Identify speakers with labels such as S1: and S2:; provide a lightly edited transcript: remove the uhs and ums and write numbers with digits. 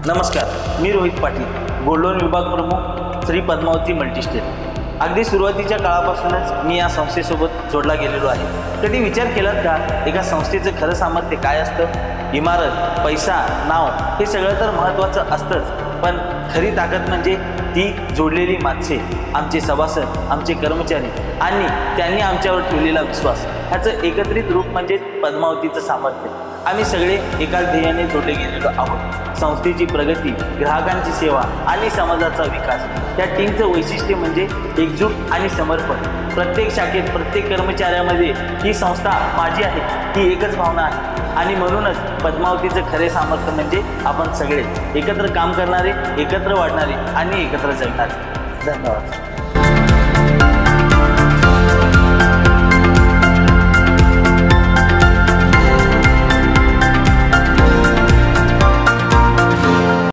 S1: नमस्कार, मी Rohit Patil, gold loan विभाग प्रमुख, श्री पद्मावती मल्टीस्टेट। अगदी सुरुवातीच्या काळापासूनच मी या संस्थेसोबत जोडला गेलेलो आहे। कधी विचार केलात का एका संस्थेचं खरं सामर्थ्य काय असतं? इमारत, पैसा, नाव हे सगळं तर महत्त्वाचं असतंच, पण खरी ताकद म्हणजे ती जोडलेली माणसे, आमचे सभासद, आमचे कर्मचारी आणि त्यांनी आमच्यावर ठेवलेला विश्वास। ह्याचं एकत्रित रूप म्हणजे पद्मावतीचं सामर्थ्य। आम्ही सगळे एकाच ध्येयाने जोडले गेलेलो आहोत, संस्थेची प्रगती, ग्राहकांची सेवा आणि समाजाचा विकास। त्या टीमचं वैशिष्ट्य म्हणजे एकजूट आणि समर्पण। प्रत्येक शाखेत, प्रत्येक कर्मचाऱ्यामध्ये ही संस्था माझी आहे ही एकच भावना आहे आणि म्हणूनच पद्मावतीचं खरे सामर्थ्य म्हणजे आपण सगळे एकत्र काम करणारे, एकत्र वाढणारे आणि एकत्र जगणारे। धन्यवाद।